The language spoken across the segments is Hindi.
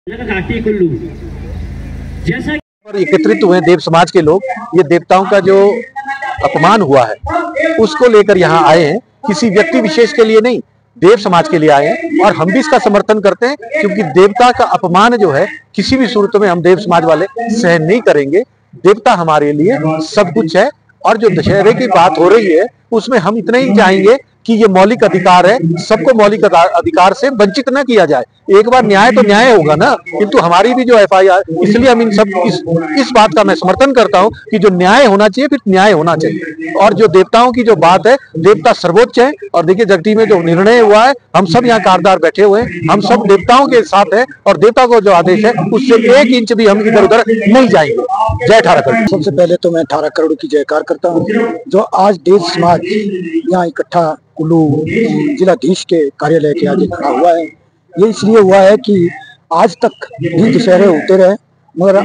जैसा एकत्रित हुए देव समाज के लोग, ये देवताओं का जो अपमान हुआ है उसको लेकर यहाँ आए हैं। किसी व्यक्ति विशेष के लिए नहीं, देव समाज के लिए आए हैं और हम भी इसका समर्थन करते हैं, क्योंकि देवता का अपमान जो है किसी भी सूरत में हम देव समाज वाले सहन नहीं करेंगे। देवता हमारे लिए सब कुछ है और जो दशहरे की बात हो रही है उसमें हम इतना ही चाहेंगे कि ये मौलिक अधिकार है, सबको मौलिक अधिकार से वंचित न किया जाए। एक बार न्याय तो न्याय होगा ना, किंतु हमारी भी जो FIR, इसलिए हम इन सब इस बात का मैं समर्थन करता हूं कि जो न्याय होना चाहिए फिर न्याय होना चाहिए। और जो देवताओं की जो बात है, देवता सर्वोच्च है और देखिए जगती में जो निर्णय हुआ है, हम सब यहाँ कारदार बैठे हुए हैं, हम सब देवताओं के साथ है और देवता को जो आदेश है उससे 1 इंच भी हम इधर उधर नहीं जाएंगे। जय 18 करोड़। सबसे पहले तो मैं 18 करोड़ की जयकार करता हूँ। जो आज देव समाज यहाँ इकट्ठा कुल्लू जिलाधीश के कार्यालय के आगे खड़ा हुआ है, ये इसलिए हुआ है कि आज तक भी दशहरे होते रहे, मगर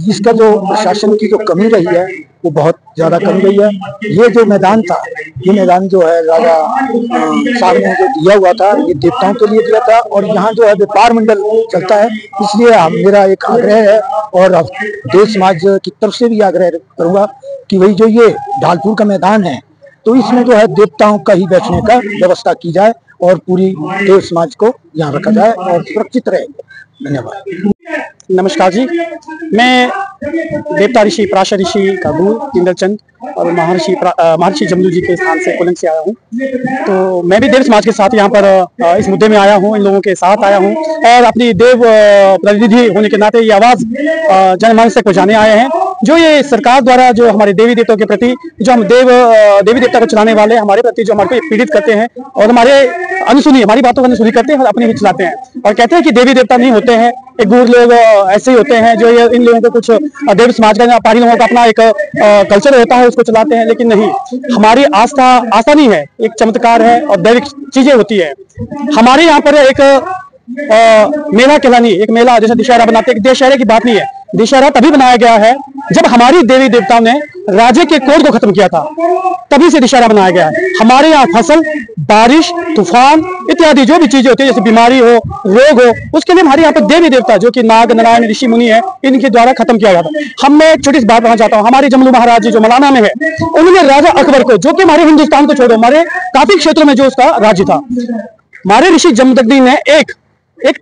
इसका जो प्रशासन की जो कमी रही है वो बहुत ज्यादा कमी रही है। ये जो मैदान था, ये मैदान जो है राजा साहब ने जो दिया हुआ था, ये देवताओं के लिए दिया था और यहाँ जो है व्यापार मंडल चलता है। इसलिए मेरा एक आग्रह है और देव समाज की तरफ से भी आग्रह करूंगा कि वही जो ये ढालपुर का मैदान है, तो इसमें जो है देवताओं का ही बैठने का व्यवस्था की जाए और पूरी देव समाज को यहाँ रखा जाए और सुरक्षित रहे। धन्यवाद। नमस्कार जी, मैं देवता ऋषि पराशर ऋषि का गुरु इंद्र चंद और महर्षि जमदू जी के स्थान से कुलन से आया हूँ। तो मैं भी देव समाज के साथ यहाँ पर इस मुद्दे में आया हूँ, इन लोगों के साथ आया हूँ और अपनी देव प्रतिनिधि होने के नाते ये आवाज जनमानस तक पहुँचाने आए हैं। जो ये सरकार द्वारा जो हमारे देवी देवताओं के प्रति, जो हम देवी देवता को चलाने वाले हमारे प्रति जो हमारे को पीड़ित करते हैं और हमारी बातों को अनसुनी करते हैं और अपने ही चलाते हैं और कहते हैं कि देवी देवता नहीं होते हैं, एक गुर लोग ऐसे ही होते हैं जो ये इन लोगों को कुछ देव समाज का पहाड़ी लोगों का अपना एक कल्चर होता है उसको चलाते हैं। लेकिन नहीं, हमारी आस्था नहीं है, एक चमत्कार है और दैविक चीजें होती है। हमारे यहाँ पर एक मेला कहलानी, एक मेला जैसे दशहरा बनाते हैं, दशहरे की बात नहीं है। दशहरा तभी बनाया गया है जब हमारी देवी देवताओं ने राजे के क्रोध को खत्म किया था, तभी से दशहरा बनाया गया है। हमारे यहाँ फसल, बारिश, तूफान इत्यादि जो भी चीजें होती है, जैसे बीमारी हो, रोग हो, उसके लिए हमारे यहाँ पर देवी देवता जो कि नाग नारायण ऋषि मुनि है, इनके द्वारा खत्म किया गया था। मैं एक छोटी सी बात बताना चाहता हूँ। हमारे जमलू महाराज जी जो मौलाना में है, उन्होंने राजा अकबर को, जो कि हमारे हिंदुस्तान को छोड़ो हमारे काफी क्षेत्रों में जो उसका राज्य था, हमारे ऋषि जमदग्नि ने एक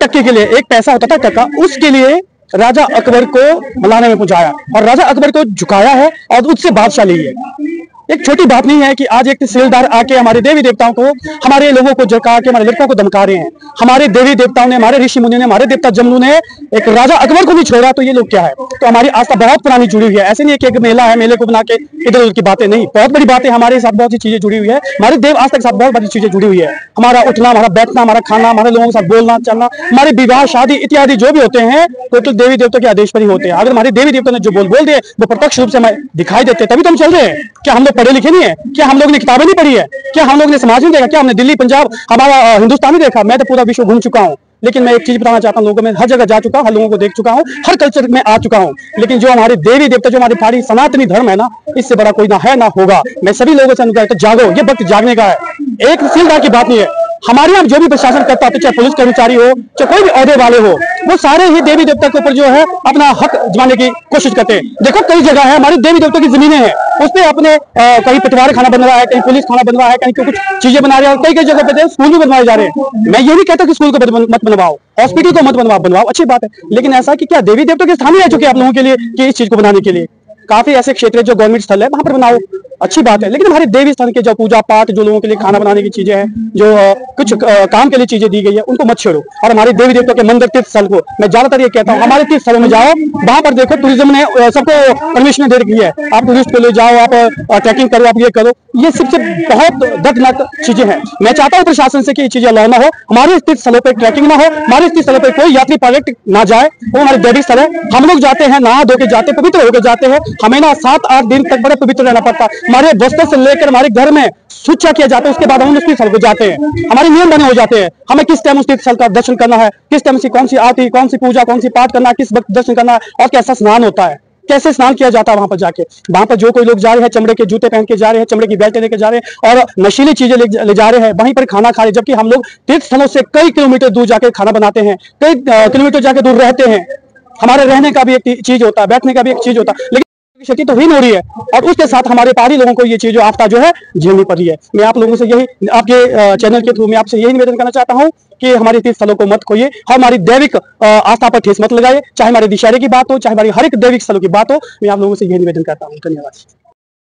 टक्के के लिए, एक पैसा होता था टक्का, उसके लिए राजा अकबर को मलाने में पहुंचाया और राजा अकबर को झुकाया है और उससे बादशाह ली है। एक छोटी बात नहीं है कि आज एक तहसीलदार आके हमारे देवी देवताओं को, हमारे लोगों को झुका के हमारे लड़कों को धमका रहे हैं। हमारे देवी देवताओं ने, हमारे ऋषि मुनि ने, हमारे देवता जमलू ने एक राजा अकबर को नहीं छोड़ा, तो ये लोग क्या है? तो हमारी आस्था बहुत पुरानी जुड़ी हुई है। ऐसे नहीं है कि एक मेला है, मेले को बना के इधर उधर की बातें नहीं, बहुत बड़ी बातें हमारे साथ बहुत सी चीजें जुड़ी हुई है। हमारे देव आस्था के साथ बहुत बड़ी चीजें जुड़ी हुई है। हमारा उठना, हमारा बैठना, हमारा खाना, हमारे लोगों के साथ बोलना चलना, हमारे विवाह शादी इत्यादि जो भी होते हैं टोटल देवी देवता के आदेश पर ही होते हैं। अगर हमारे देवी देवता ने जो बोल दिए वो प्रत्यक्ष रूप से हमें दिखाई देते, तभी तो हम चल रहे हैं। क्या हम लोग पढ़े लिखे नहीं है? क्या हम लोग ने किताबें नहीं पढ़ी है? क्या हम लोग ने समाज नहीं देखा? क्या हमने दिल्ली, पंजाब, हमारा हिंदुस्तान नहीं देखा? मैं तो पूरा विश्व घूम चुका हूँ, लेकिन मैं एक चीज बताना चाहता हूँ, लोगों में हर जगह जा चुका हूँ, हर लोगों को देख चुका हूँ, हर कल्चर में आ चुका हूँ। लेकिन जो हमारे देवी देवता, जो हमारी पहाड़ी सनातनी धर्म है ना, इससे बड़ा कोई ना है ना होगा। मैं सभी लोगों से अनुरोध करता हूं, जागो, ये वक्त जागने का है। एक तहसीलदार की बात नहीं है। हमारे यहाँ जो भी प्रशासन करता है, चाहे पुलिस कर्मचारी हो, चाहे कोई भी औहदे वाले हो, वो सारे ही देवी देवता के ऊपर जो है अपना हक जमाने की कोशिश करते हैं। देखो कई जगह है हमारी देवी देवता की जमीनें हैं, उसपे अपने कहीं पटवार खाना बन रहा है, कहीं पुलिस खाना बन रहा है, कहीं कुछ चीजें बना रहे हैं और कई जगह पे स्कूल भी बनवाए जा रहे हैं। मैं ये नहीं कहता कि स्कूल को मत बनवाओ, हॉस्पिटल को मत बनवाओ, अच्छी बात है, लेकिन ऐसा कि क्या देवी देवता के स्थान ही रह चुके आप लोगों के लिए कि इस चीज को बनाने के लिए? काफी ऐसे क्षेत्र जो गवर्नमेंट स्थल है वहां पर बनाओ, अच्छी बात है। लेकिन हमारे देवी स्थान के जो पूजा पाठ, जो लोगों के लिए खाना बनाने की चीजें हैं, जो कुछ काम के लिए चीजें दी गई है, उनको मत छोड़ो। और हमारे देवी देवता के मंदिर, तीर्थ स्थल को मैं ज्यादातर ये कहता हूँ, हमारे तीर्थ स्थलों में जाओ, वहां पर देखो टूरिज्म ने सबको परमिशन दे रखी है, आप टूरिस्ट को ले जाओ, आप ट्रैकिंग करो, आप ये करो, ये सबसे बहुत दर्दनाक चीजें हैं। मैं चाहता हूँ प्रशासन से कि ये चीजें अलाउ ना हो, हमारे तीर्थ स्थलों पर ट्रैकिंग ना हो, हमारे तीर्थ स्थलों पर कोई यात्री पर्यटक ना जाए, वो हमारे दैविक स्थल है। हम लोग जाते हैं, नहा धो के जाते, पवित्र होकर जाते हैं, हमें ना 7-8 दिन तक बड़े पवित्र रहना पड़ता है। हमारे वस्त्र से लेकर हमारे घर में सुच्चा किया जाता है, उसके बाद हम उस तीर्थ स्थल को जाते हैं, हमारे नियम बने हो जाते हैं। हमें किस टाइम उस तीर्थ स्थल का दर्शन करना है, किस टाइम से कौन सी आरती, कौन सी पूजा, कौन सी पाठ करना है, किस वक्त दर्शन करना है और कैसा स्नान होता है, कैसे स्नान किया जाता है वहां पर जाके। वहां पर जो कोई लोग जा रहे हैं चमड़े के जूते पहन के जा रहे हैं, चमड़े की बेल्टें लेकर जा रहे हैं और नशीली चीजें ले जा रहे हैं, वहीं पर खाना खा रहे हैं, जबकि हम लोग तीर्थ स्थलों से कई किलोमीटर दूर जाकर खाना बनाते हैं, कई किलोमीटर जाकर दूर रहते हैं। हमारे रहने का भी एक चीज होता है, बैठने का भी एक चीज होता है, लेकिन क्षति तो हीन हो रही है और उसके साथ हमारे पहाड़ी लोगों को ये चीज जो आफ्ता जो है झेलनी पड़ रही है। मैं आप लोगों से यही, आपके चैनल के थ्रू मैं आपसे यही निवेदन करना चाहता हूं कि हमारे तीर्थ स्थलों को मत खोइए, हमारी दैविक आस्था पर ठेस मत लगाइए, चाहे हमारे दशहरे की बात हो, चाहे हमारी हर एक दैविक स्थलों की बात हो। मैं आप लोगों से यही निवेदन करता हूँ। धन्यवाद।